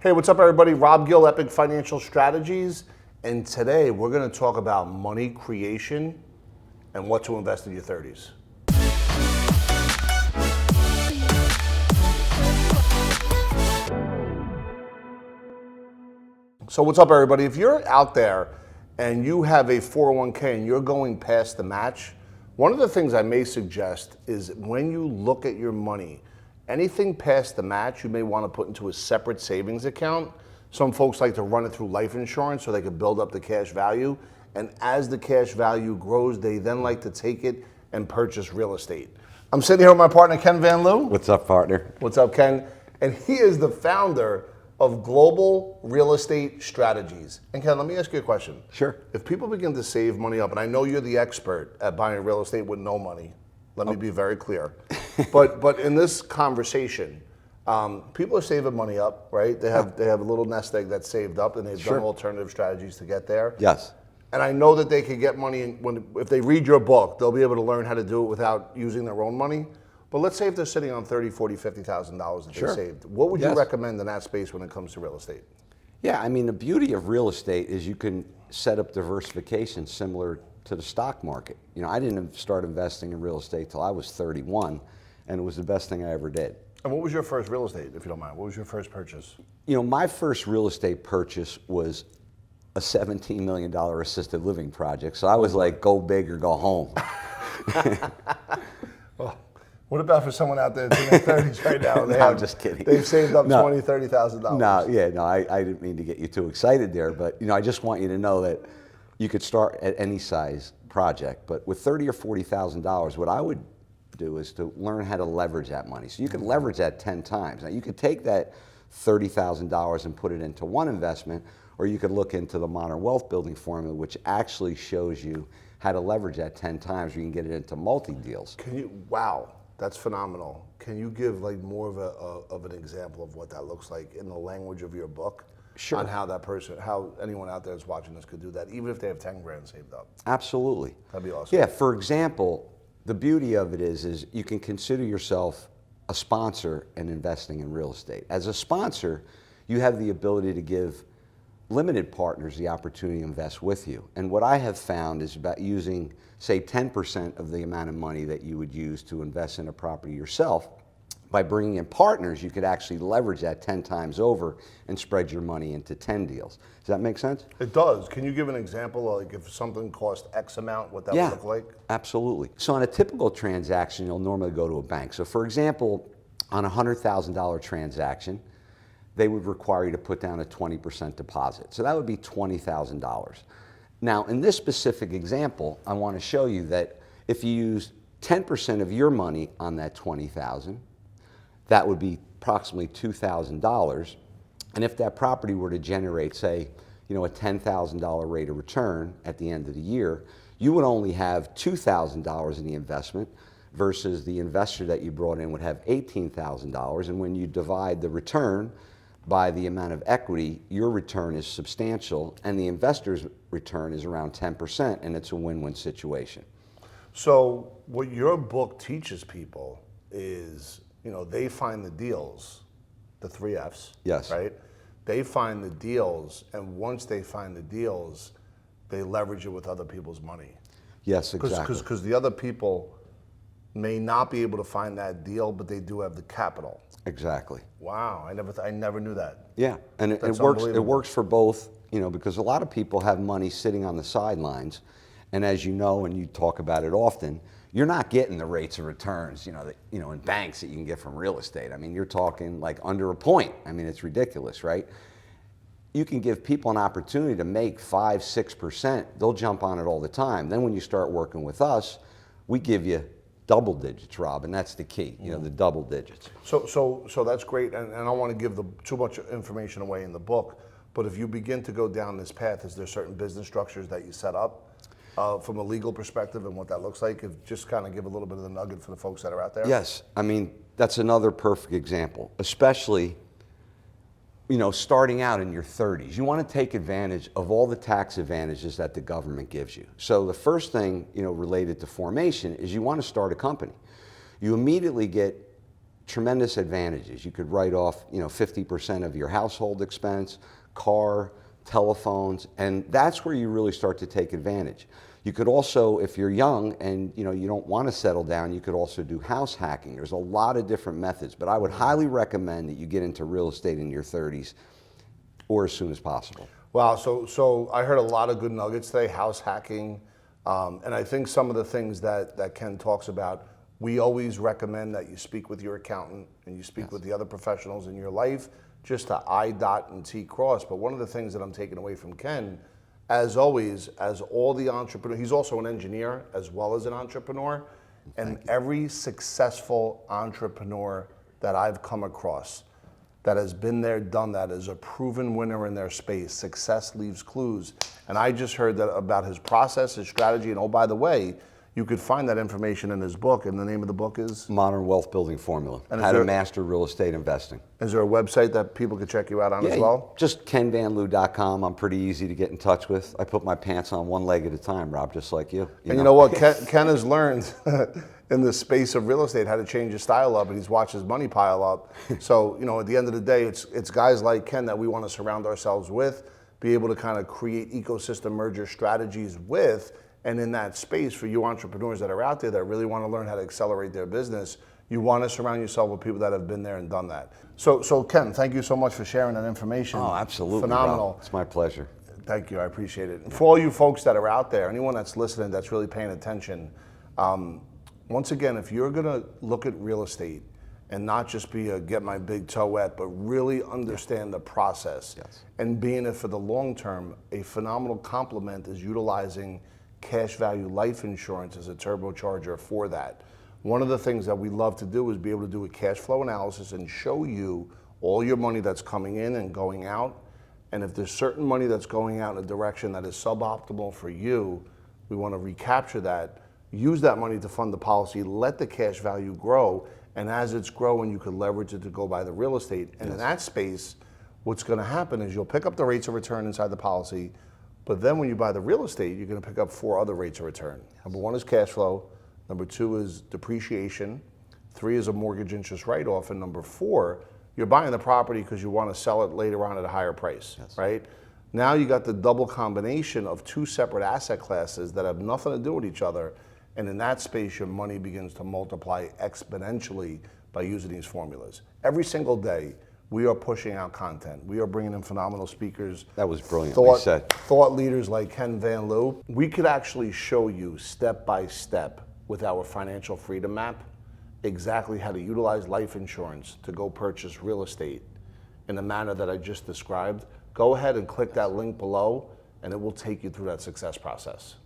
Hey, what's up, everybody? Rob Gill, Epic Financial Strategies. And today we're going to talk about money creation and what to invest in your 30s. So what's up, everybody? If you're out there and you have a 401k and you're going past the match, one of the things I may suggest is when you look at your money, anything past the match you may want to put into a separate savings account. Some folks like to run it through life insurance so they can build up the cash value. And as the cash value grows, they then like to take it and purchase real estate. I'm sitting here with my partner, Ken Van Liew. What's up, partner? What's up, Ken? And he is the founder of Global Real Estate Strategies. And Ken, let me ask you a question. Sure. If people begin to save money up, and I know you're the expert at buying real estate with no money, let me be very clear. But in this conversation, people are saving money up, right? They have a little nest egg that's saved up, and they've done alternative strategies to get there. Yes. And I know that they could get money if they read your book, they'll be able to learn how to do it without using their own money. But let's say if they're sitting on $30,000, $40,000, $50,000 that they saved, what would you recommend in that space when it comes to real estate? Yeah, I mean, the beauty of real estate is you can set up diversification similar to the stock market. You know, I didn't start investing in real estate till I was 31, and it was the best thing I ever did. And what was your first real estate, if you don't mind? What was your first purchase? You know, my first real estate purchase was a $17 million assisted living project. So I was like, go big or go home. Well, what about for someone out there in their 30s right now? I'm just kidding. They've saved up $20,000, $30,000. No, I didn't mean to get you too excited there, but you know, I just want you to know that you could start at any size project, but with $30,000 or $40,000, what I would do is to learn how to leverage that money. So you can leverage that 10 times. Now you could take that $30,000 and put it into one investment, or you could look into the modern wealth building formula, which actually shows you how to leverage that 10 times, where you can get it into multi-deals. Wow, that's phenomenal. Can you give like more of an example of what that looks like in the language of your book? Sure. On how anyone out there that's watching this could do that, even if they have 10 grand saved up. Absolutely. That'd be awesome. Yeah, for example, the beauty of it is you can consider yourself a sponsor and investing in real estate. As a sponsor, you have the ability to give limited partners the opportunity to invest with you. And what I have found is about using, say, 10% of the amount of money that you would use to invest in a property yourself. By bringing in partners, you could actually leverage that 10 times over and spread your money into 10 deals. Does that make sense? It does. Can you give an example, like if something cost X amount, what that would look like? Absolutely. So on a typical transaction, you'll normally go to a bank. So for example, on a $100,000 transaction, they would require you to put down a 20% deposit. So that would be $20,000. Now, in this specific example, I want to show you that if you use 10% of your money on that $20,000, that would be approximately $2,000. And if that property were to generate, say, you know, a $10,000 rate of return at the end of the year, you would only have $2,000 in the investment versus the investor that you brought in would have $18,000. And when you divide the return by the amount of equity, your return is substantial, and the investor's return is around 10%, and it's a win-win situation. So what your book teaches people is, you know, they find the deals, the 3 F's, yes, right? They find the deals, and once they find the deals, they leverage it with other people's money. Yes, exactly. Because the other people may not be able to find that deal, but they do have the capital. Exactly. Wow, I never knew that. Yeah, and it works. It works for both, you know, because a lot of people have money sitting on the sidelines, and as you know, and you talk about it often, you're not getting the rates of returns, you know, in banks that you can get from real estate. I mean, you're talking like under a point. I mean, it's ridiculous, right? You can give people an opportunity to make 5%, 6%. They'll jump on it all the time. Then when you start working with us, we give you double digits, Rob, and that's the key, you know, the double digits. So that's great, and I don't want to give too much information away in the book, but if you begin to go down this path, is there certain business structures that you set up from a legal perspective and what that looks like? If just kind of give a little bit of the nugget for the folks that are out there. Yes, I mean, that's another perfect example, especially, you know, starting out in your 30s. You want to take advantage of all the tax advantages that the government gives you. So the first thing, you know, related to formation is you want to start a company. You immediately get tremendous advantages. You could write off, 50% of your household expense, car, telephones, and that's where you really start to take advantage. You could also, if you're young and you don't want to settle down, you could also do house hacking. There's a lot of different methods, but I would highly recommend that you get into real estate in your 30s or as soon as possible. Wow, so I heard a lot of good nuggets today, house hacking, and I think some of the things that Ken talks about, we always recommend that you speak with your accountant and you speak with the other professionals in your life just to I dot and T cross. But one of the things that I'm taking away from Ken, as always, as all the entrepreneurs, he's also an engineer as well as an entrepreneur, and every successful entrepreneur that I've come across that has been there, done that, is a proven winner in their space. Success leaves clues. And I just heard that about his process, his strategy, and oh, by the way, you could find that information in his book, and the name of the book is? Modern Wealth Building Formula, How to Master Real Estate Investing. Is there a website that people could check you out on as well? Just kenvanliew.com. I'm pretty easy to get in touch with. I put my pants on one leg at a time, Rob, just like you. You know what? Ken has learned in the space of real estate how to change his style up, and he's watched his money pile up. So, at the end of the day, it's guys like Ken that we want to surround ourselves with, be able to kind of create ecosystem merger strategies with. And in that space, for you entrepreneurs that are out there that really want to learn how to accelerate their business, you want to surround yourself with people that have been there and done that. So Ken, thank you so much for sharing that information. Oh, absolutely. Phenomenal. Rob. It's my pleasure. Thank you. I appreciate it. And for all you folks that are out there, anyone that's listening that's really paying attention, once again, if you're going to look at real estate and not just be a get my big toe wet, but really understand the process and be in it for the long term, a phenomenal complement is utilizing cash value life insurance as a turbocharger for that. One of the things that we love to do is be able to do a cash flow analysis and show you all your money that's coming in and going out. And if there's certain money that's going out in a direction that is suboptimal for you, we want to recapture that, use that money to fund the policy, let the cash value grow, and as it's growing, you can leverage it to go buy the real estate. And in that space, what's going to happen is you'll pick up the rates of return inside the policy, but then when you buy the real estate, you're going to pick up 4 other rates of return. Number 1 is cash flow. Number 2 is depreciation. 3 is a mortgage interest write-off. And number 4, you're buying the property because you want to sell it later on at a higher price, right? Now you got the double combination of 2 separate asset classes that have nothing to do with each other. And in that space, your money begins to multiply exponentially by using these formulas. Every single day, we are pushing out content. We are bringing in phenomenal speakers. That was brilliantly said. Thought leaders like Ken Van Liew. We could actually show you step by step with our financial freedom map exactly how to utilize life insurance to go purchase real estate in the manner that I just described. Go ahead and click that link below, and it will take you through that success process.